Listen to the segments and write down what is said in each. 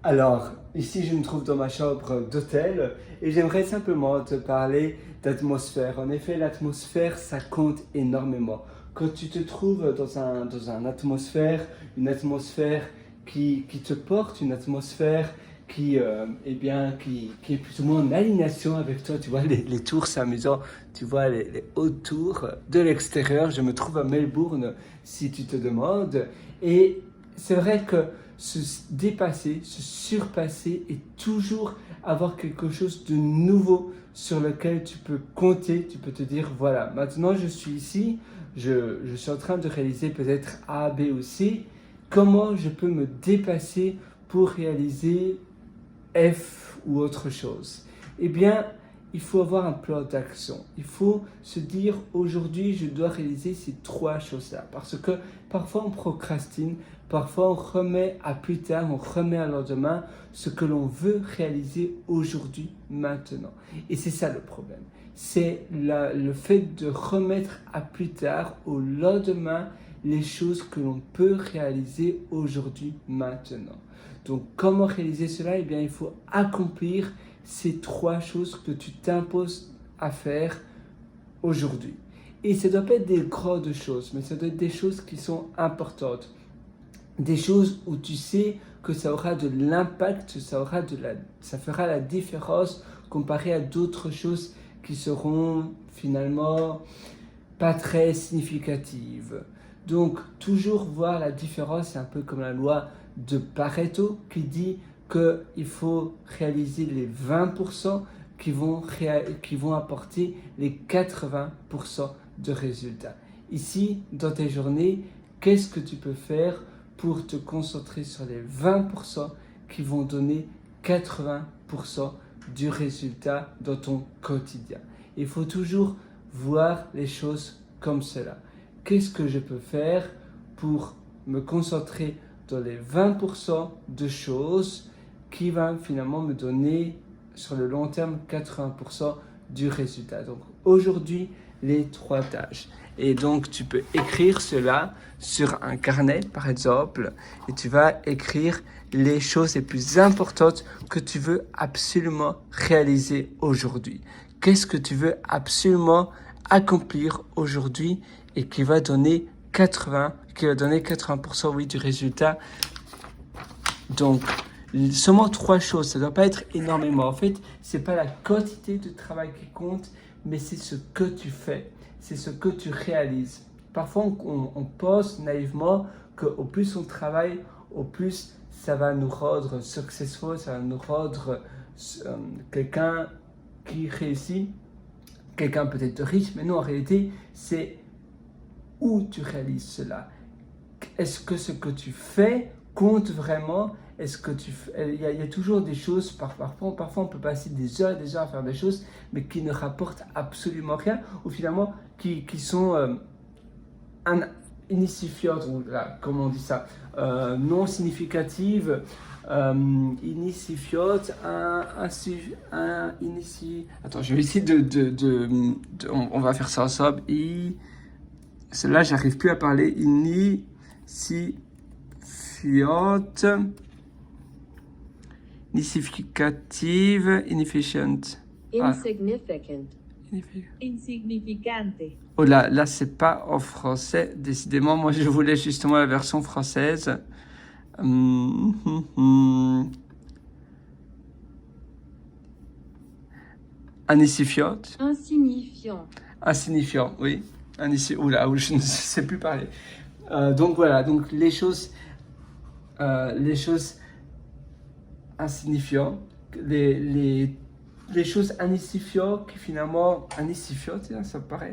Alors, ici je me trouve dans ma chambre d'hôtel et j'aimerais simplement te parler d'atmosphère. En effet, l'atmosphère, ça compte énormément. Quand tu te trouves dans une atmosphère qui te porte, une atmosphère qui est plus ou moins en alignation avec toi, tu vois, les tours, c'est amusant, tu vois, les hautes tours de l'extérieur. Je me trouve à Melbourne, si tu te demandes, et c'est vrai que se dépasser, se surpasser et toujours avoir quelque chose de nouveau sur lequel tu peux compter, tu peux te dire voilà, maintenant je suis ici, je suis en train de réaliser peut-être A, B ou C, comment je peux me dépasser pour réaliser F ou autre chose? Eh bien, il faut avoir un plan d'action. Il faut se dire aujourd'hui, je dois réaliser ces trois choses-là. Parce que parfois on procrastine, parfois on remet à plus tard, on remet à lendemain ce que l'on veut réaliser aujourd'hui, maintenant. Et c'est ça le problème. C'est le fait de remettre à plus tard, au lendemain, les choses que l'on peut réaliser aujourd'hui, maintenant. Donc, comment réaliser cela? Eh bien, il faut accomplir ces trois choses que tu t'imposes à faire aujourd'hui. Et ça ne doit pas être des grandes choses, mais ça doit être des choses qui sont importantes. Des choses où tu sais que ça aura de l'impact, ça fera la différence comparé à d'autres choses qui seront finalement pas très significatives. Donc, toujours voir la différence, c'est un peu comme la loi de Pareto qui dit qu'il faut réaliser les 20% qui vont apporter les 80% de résultats. Ici, dans tes journées, qu'est-ce que tu peux faire pour te concentrer sur les 20% qui vont donner 80% du résultat dans ton quotidien? Il faut toujours voir les choses comme cela. Qu'est-ce que je peux faire pour me concentrer dans les 20% de choses qui va finalement me donner sur le long terme 80% du résultat. Donc aujourd'hui, les trois tâches. Et donc tu peux écrire cela sur un carnet par exemple et tu vas écrire les choses les plus importantes que tu veux absolument réaliser aujourd'hui. Qu'est-ce que tu veux absolument accomplir aujourd'hui et qui va donner 80% oui, du résultat. Donc, seulement trois choses, ça ne doit pas être énormément. En fait, ce n'est pas la quantité de travail qui compte, mais c'est ce que tu fais, c'est ce que tu réalises. Parfois, on pense naïvement qu'au plus on travaille, au plus ça va nous rendre successful, ça va nous rendre quelqu'un qui réussit, quelqu'un peut-être de riche, mais non, en réalité, c'est où tu réalises cela. Est-ce que ce que tu fais compte vraiment? Est-ce que il y a toujours des choses, parfois on peut passer des heures et des heures à faire des choses, mais qui ne rapportent absolument rien, ou finalement qui sont insignifiantes, ou là, comment on dit ça, non significatives, insignifiantes, Attends, je vais essayer on va faire ça ensemble. Celle-là, j'arrive plus à parler. Insignificative, inefficient. Insignificant. Insignificante. Oh là, c'est pas en français, décidément. Moi, je voulais justement la version française. Insignifiant. Insignifiant, oui. Oula, je ne sais plus parler. Donc voilà, donc les choses insignifiantes, les choses insignifiantes qui finalement insignifiantes, ça paraît.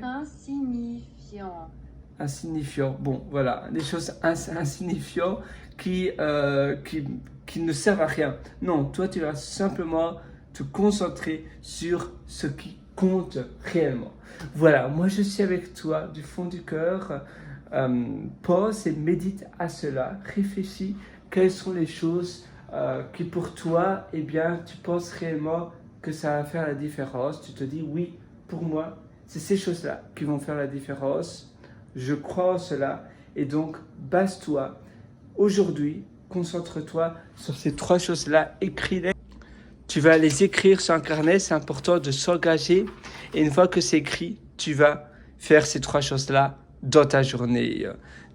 Insignifiant. Bon, voilà, les choses insignifiantes qui ne servent à rien. Non, toi, tu vas simplement te concentrer sur ce qui compte réellement. Voilà, moi je suis avec toi du fond du cœur. Pause et médite à cela. Réfléchis quelles sont les choses qui pour toi, eh bien, tu penses réellement que ça va faire la différence. Tu te dis oui, pour moi, c'est ces choses-là qui vont faire la différence. Je crois en cela et donc base-toi aujourd'hui concentre-toi sur ces 3 choses-là, écris-les. Tu vas les écrire sur un carnet, c'est important de s'engager. Et une fois que c'est écrit, tu vas faire ces 3 choses-là dans ta journée.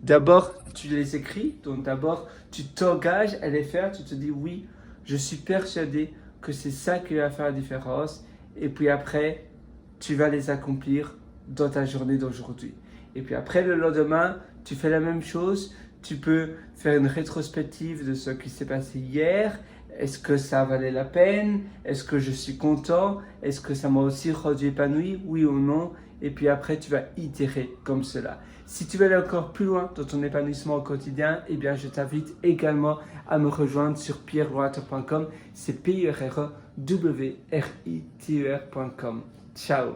D'abord, tu les écris, donc d'abord, tu t'engages à les faire, tu te dis oui, je suis persuadé que c'est ça qui va faire la différence. Et puis après, tu vas les accomplir dans ta journée d'aujourd'hui. Et puis après, le lendemain, tu fais la même chose. Tu peux faire une rétrospective de ce qui s'est passé hier. Est-ce que ça valait la peine? Est-ce que je suis content? Est-ce que ça m'a aussi rendu épanoui? Oui ou non? Et puis après, tu vas itérer comme cela. Si tu veux aller encore plus loin dans ton épanouissement au quotidien, eh bien, je t'invite également à me rejoindre sur pierrewriter.com. C'est pierrewriter.com. Ciao!